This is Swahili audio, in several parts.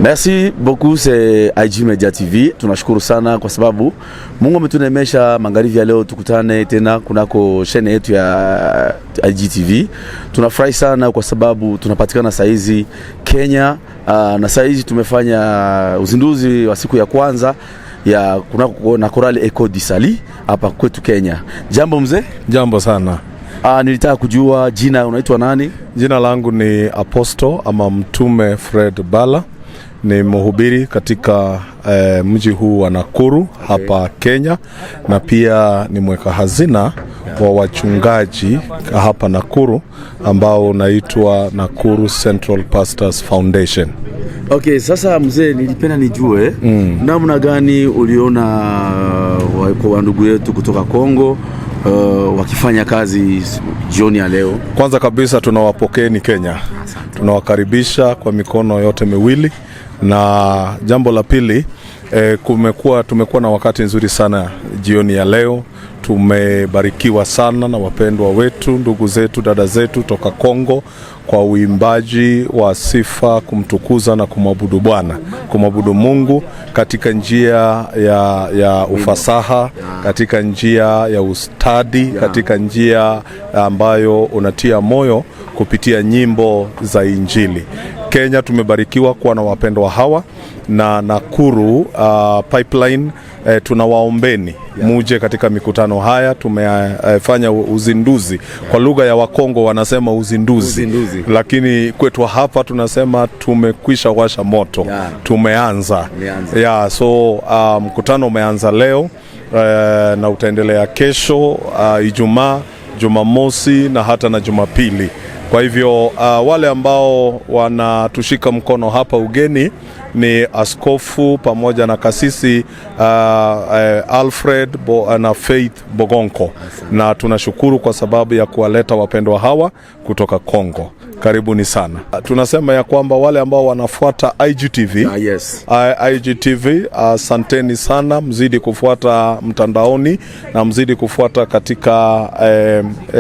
Merci beaucoup, c'est IG Media TV. Tunashukuru sana kwa sababu Mungu ametunemesha magharibi ya leo tukutane tena kunako channel yetu ya IG TV. Tunafurahi sana kwa sababu tunapatikana saizi Kenya, na saizi tumefanya uzinduzi wa siku ya kwanza ya kunako na Korali Echo du Salut hapa kwetu Kenya. Jambo mzee? Jambo sana. Nilitaka kujua jina, unaitwa nani? Jina langu ni Apostle ama Mtume Fred Bala. Ni mhubiri katika mji huu wa Nakuru hapa Kenya, na pia ni mweka hazina wa wachungaji hapa Nakuru ambao unaitwa Nakuru Central Pastors Foundation. Okay, sasa mzee, nilipenda nijue namna gani uliona kwa ndugu yetu kutoka Kongo wakifanya kazi jioni ya leo. Kwanza kabisa tunawapokeeni Kenya. Tunawakaribisha kwa mikono yote miwili. Na jambo la pili, tumekuwa na wakati nzuri sana jioni ya leo. Tumebarikiwa sana na wapendwa wetu, ndugu zetu, dada zetu toka Kongo kwa uimbaji wa sifa, kumtukuza na kumwabudu Bwana, kumwabudu Mungu katika njia ya ufasaha, katika njia ya ustadi, katika njia ambayo unatia moyo kupitia nyimbo za Injili. Kenya tumebarikiwa kuwa na wapendwa hawa, na Nakuru Pipeline tunawaombeni muje katika mikutano haya. Tumefanya uzinduzi, kwa lugha ya Wakongo wanasema uzinduzi. Lakini kwetu hapa tunasema tumekwisha washa moto. Tumeanza. So mkutano umeanza leo na utaendelea kesho, Ijumaa, Jumamosi na hata na Jumapili. Kwa hivyo wale ambao wanatushika mkono hapa ugeni ni askofu pamoja na kasisi Alfred na Faith Bogonko. Na tunashukuru kwa sababu ya kuwaleta wapendwa hawa kutoka Kongo. Karibuni sana. Tunasema ya kwamba wale ambao wanafuata IGTV, IGTV, asanteni sana, mzidi kufuata mtandaoni na mzidi kufuata katika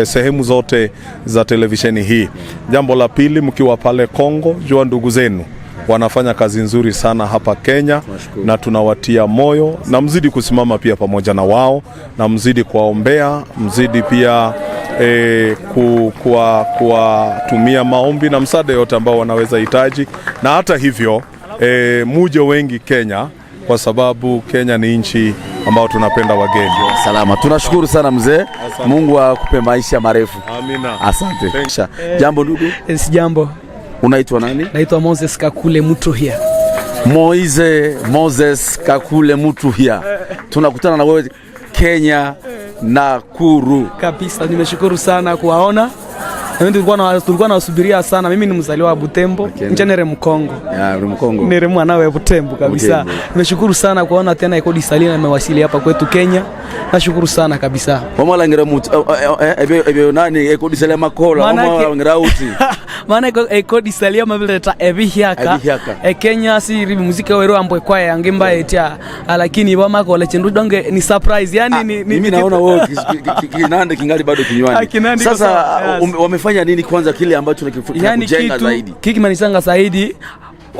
sehemu zote za televisheni hii. Jambo la pili, mkiwa pale Kongo, jua ndugu zenu wanafanya kazi nzuri sana hapa Kenya, na tunawatia moyo, na mzidi kusimama pia pamoja na wao, na mzidi kuwaombea, mzidi pia kuwatumia maombi na msaada yote ambao wanaweza hitaji. Na hata hivyo muje wengi Kenya, kwa sababu Kenya ni nchi ambao tunapenda wageni. Salama. Tunashukuru sana mzee. Mungu akupe maisha marefu. Amina. Asante. Jambo ndugu? Jambo. Unaitwa nani? Naitwa Moses Kakule Mutuhia. Moses Kakule Mutuhia. Tunakutana na wewe Kenya, Nakuru. Kabisa, nimeshukuru sana kuwaona. Tulikuwa nasubiria sana. Mimi ni mzaliwa wa Butembo, Njenere Mkongo. Mkongo. Nere mwana wa Butembo kabisa. Nimeshukuru sana kuona tena Echo du Salut imewasili hapa kwetu Kenya. Nashukuru sana kabisa. Wamala ngira mutu ebe nani Echo du Salut makola wamala ngira uti. Maana Echo du Salut mabileta ebihiaka. Kenya si ribi muziki wero ambwe kwa yangemba etia, lakini bama kola chendu donge ni surprise. Yani mimi naona wewe kinande kingali bado kinywani. Sasa wamefanya nini kwanza kile ambacho kujenga zaidi? Kiki manisanga zaidi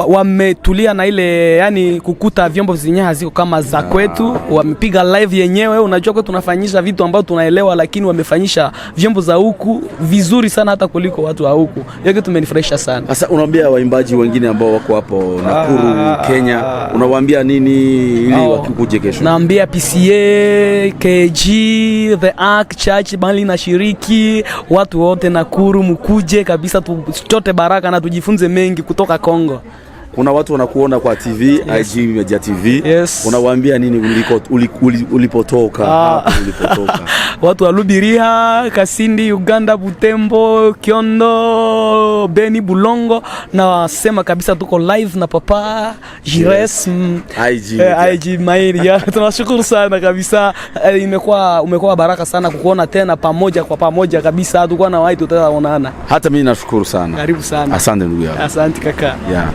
wametulia na ile, yani kukuta vyombo zenyewe haziko kama za kwetu. Wamepiga live yenyewe. Unajua kwetu tunafanyisha vitu ambao tunaelewa, lakini wamefanyisha vyombo za huku vizuri sana hata kuliko watu wa huku. Yote tumenifurahisha sana. Sasa unawaambia waimbaji wengine ambao wako hapo Nakuru Kenya, unawaambia nini ili wakikuje kesho? Naambia PCA, KG, The Ark Church bali na shiriki watu wote Nakuru, mkuje kabisa, tuchote baraka na tujifunze mengi kutoka Kongo. Kuna watu wanakuona kwa TV, IG Media TV. Unawaambia nini ulipotoka? Watu wa Lubiria, Kasindi, Uganda, Butembo, Kiondo, Beni, Bulongo, na wasema kabisa tuko live na Papa Jires IG Mairi. Tunashukuru sana kabisa. Umekuwa baraka sana kukuona tena pamoja kwa pamoja kabisa. Tulikuwa na watu tutaonana. Hata mimi nashukuru sana. Karibu sana. Asante ndugu yangu. Asante kaka.